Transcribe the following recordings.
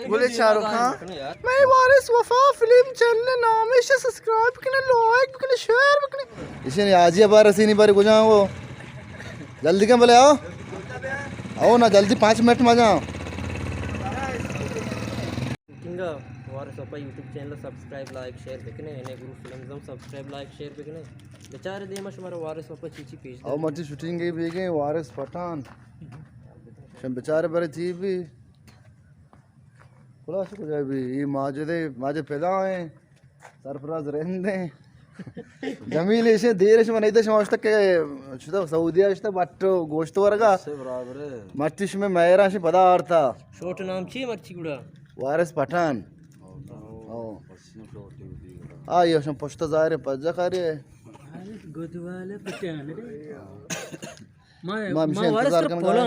बोले शाहरुख खान मैं वारिस वफा फिल्म चैनल नाम है सब्सक्राइब करने लाइक करने शेयर करने इसे आज ही बार ऐसे नहीं बार को जाओ वो जल्दी क्या बोले आओ ना जल्दी 5 मिनट में जाओ किंगा वारिस वफा YouTube channel subscribe like share बेकने ने group film subscribe like share बेकने बेचारे दे मश हमारा वारिस वफा चीची पेज आओ मची शूटिंग गई भी गई वारिस पठान शम बेचारे पर जी भी खुलास हो जाए भी ये माजे पैदा हैं सरफराज रहने जमील ऐसे देर से नहीं तो समझ तक शुद्ध सऊदी अरब बट गोश्त वर्गा मर्चिश में मेरा से पदार्थ था शॉर्ट नाम ची मर्ची गुड़ा वारिस पठान आ ये शम पुश्ता जारे पज्जा करे गोदवाले पठान रे मां वारिस पोला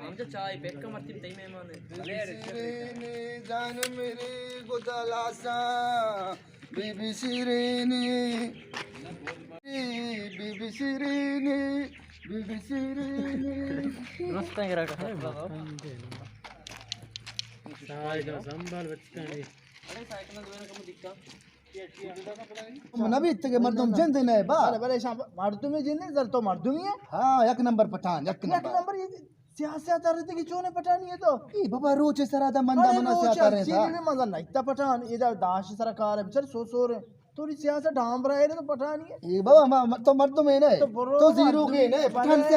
हम तो चाय बैठ का मरती तई मेहमान है जान मेरे गुदलासा बीबी सिरेनी मस्त है रहा चाय का संभाल बचता है अरे साइकिल में दोनों को दिखता नबी इतने मर्दुम जिंद ने बा बड़े शाम मर्दुम में जिंद जर तो मर्दुम ही है हाँ एक नंबर पठान एक नंबर ये सियासत आ रही थी कि चोने पठानी है तो ई बाबा रोज सरा दा मंदा मना से आता रहे था में मजा नहीं था पठान इधर दाश सरकार है बेचारे सो रहे थोड़ी सियासत ढांब रहे तो पठानी है ई बाबा तो मर्दुम है ने तो जीरो के ने पठान से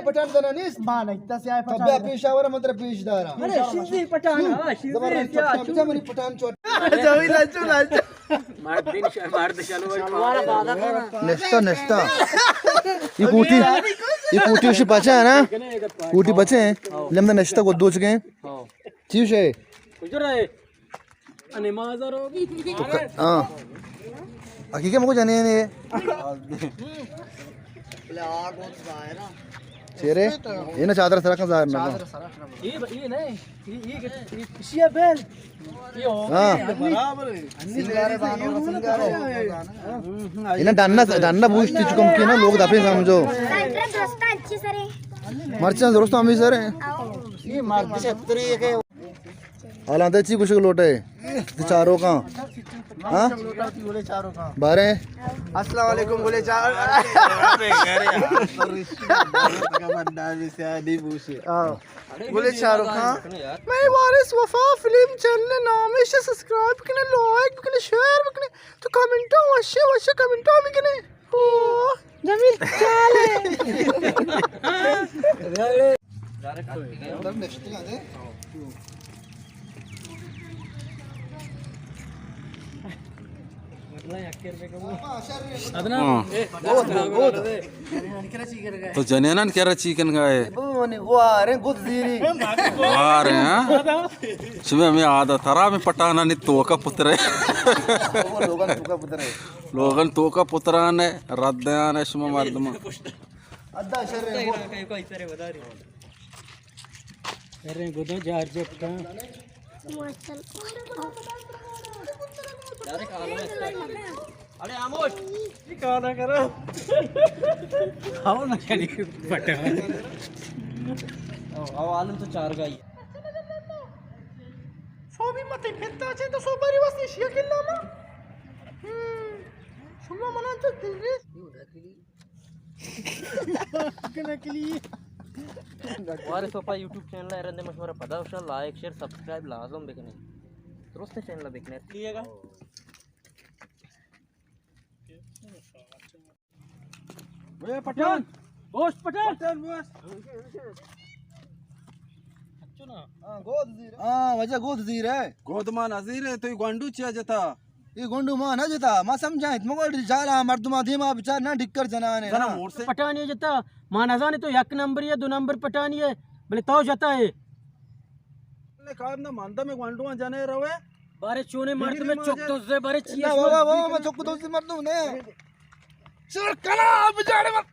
पठान देना नहीं मां नहीं था सियाह पठान तब पेशावर मतलब पेशदार अरे शिंदे पठान हां शिंदे क्या अच्छा मेरी पठान चोट जाओ लाचो मार दे चलो वाला बाधा कर नेस्ता ये कूटी उसी बचा है ना कूटी बचे हैं लेमना नेस्ता को दो चुके हैं चीज है गुजर है अने माजर होगी हां हकीकत में को जाने नहीं है ले आग हो है ना चेहरे ये ना चादर सरक जार ना ये नहीं ये शिया बेल ये हो हां बराबर सिंगारे बानो सिंगारे इन्हें डन्ना बूस्ट चुकम की ना लोग दापे समझो अच्छी सरे मर्चा दोस्तों हम भी सर ये मार से तरी के हालांकि ची कुछ लोटे चारों का हां बोले चारों का बारे अस्सलाम वालेकुम बोले चार बोले शाहरुख खान मैं वारिस वफा फिल्म चैनल नाम है सब्सक्राइब करने लाइक करने शेयर करने तो कमेंट वशे कमेंट भी करने ओ जमील चाले नेक्स्ट आदे तो जनेना क्या चिकन का है वारे गुद जीरी वारे हैं सुबह में आधा थरा में पटाना नहीं तो का पुत्र है लोगन तो का पुत्र ने रद्दयान है सुबह मर्दम अद्दा शर कोई तरह बता रही अरे गुदो जार जपता अरे आमोश खाना करो खाओ ना खाली पटान आओ आलम तो चार गाई सो भी मत फिरता छे तो सो बारी वस्ती शिया किल्लामा सुमा मना तो दिल रे नकली वारिस वफा यूट्यूब चैनल है रंदे मशवरा पदा Usha like share subscribe लाजम bakanae दोस्त चैनल बेकने लिएगा वे पठान गोश्त पठान बस हां गोद जीर हां वजह गोद जीर है गोदमा नजीर है तो गांडू चिया जता ये गोंडू मां ना जता मां समझा इत मगोल जाला मर्दमा धीमा विचार ना डिक्कर जनाने जना मोर से पटानी है जता मां ना जाने तो 1 नंबर है 2 नंबर पटानी है बोले तो जता है ने काम ना मानता में वांडुआ जाने रहे बारे चोने मारते में चोक तो से बारे ना चिया बाबा मैं चोक तो से मर दूं ने सर कना बिचारे मत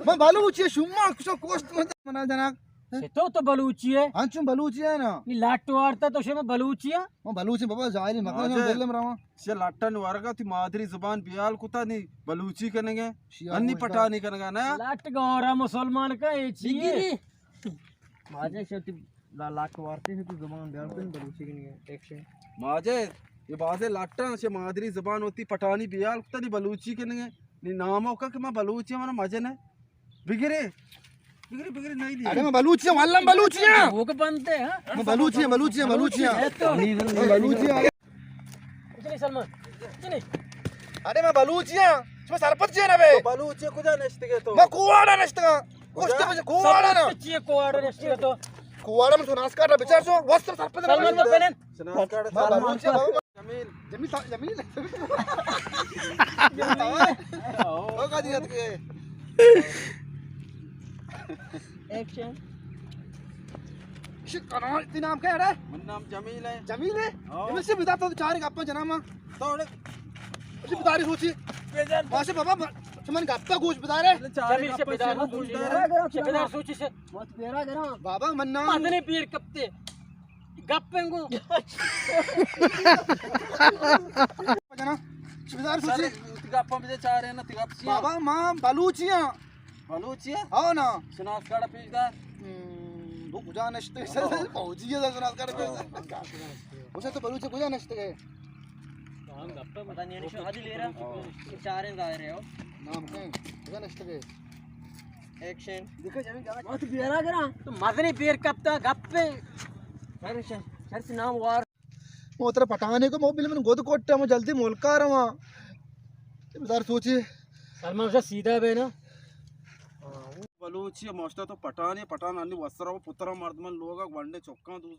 मैं बलूची शुम्मा कुछ कोस्ट मत मना जना तो बलूची है अंचुम बलूची है ना नी लाटो आरता तो शे में बलूची है मैं बलूची बाबा जायली मकर माजे। दिल में रहा से लाटन वर्गा थी मादरी जुबान बियाल कुता नहीं बलूची करेंगे अन्नी पटानी करेंगे ना लाट गौरा मुसलमान का ये चाहिए माजे शक्ति लाख वारते हैं तो जुबान बयान पे बलूची की नहीं है एक्शन माजे ये बाजे लाटन से मादरी जुबान होती पटानी बियाल कुता नहीं बलूची करेंगे नी नामों का कि मैं बलूची हमारा मजे ने बिगड़े बिगड़े बिगड़े नहीं दी अरे मैं बलूची हूं अल्लाह बलूची है वो के बनते हैं मैं बलूची है बलूची है चलिए सलमान चलिए अरे मैं बलूची है मैं सरपंच है ना बे बलूची कुजा नष्ट के तो मैं कुवाड़ा नष्टगा कुछ तो कुवाड़ा ना चिए कोआड़े ने तो कुवाड़ा में सुनास कर विचार सो वस्त्र सरपंच सलमान को पहने सनास्कार मैं बलूची है जमील जमीन हो का दिया के एक्शन शिकना इतनी नाम क्या है रे मन नाम जमील है जमीन है ये से बता तो चार गप्पा जनामा तो उसी बतारी सोची वहां से बाबा चमन गप्पा गोश बता रे जमील से बेदार सोची से मत पेरा करा बाबा मन्ना मदने पीर कपते गप्पेंगो जना सुबेदार सोची तिगापा में चार है ना तिगापसी बाबा मां बलूचियां बलूची है हो ना सनास्कार पीजदा वो गुजा नष्ट से पहुंची है सुनास कर पे उसे तो बलूची गुजा नष्ट है हम गप्पा पता नहीं है आदि ले रहा चार हैं गा रहे हो नाम के गुजा नष्ट है एक्शन देखो जमीन जा मत पेरा करा तो मदने पीर कपता गप्पे सर से नाम वार वो तेरा पटाने को मोबाइल में गोद कोट्टा मैं जल्दी मोलका रहा सुबेदार सोची सलमान से सीधा बे ना बलूची मोस्ता तो पठान है पठान अन्नी वस्त्र पुत्र मर्दमन लोग वंडे चौका दो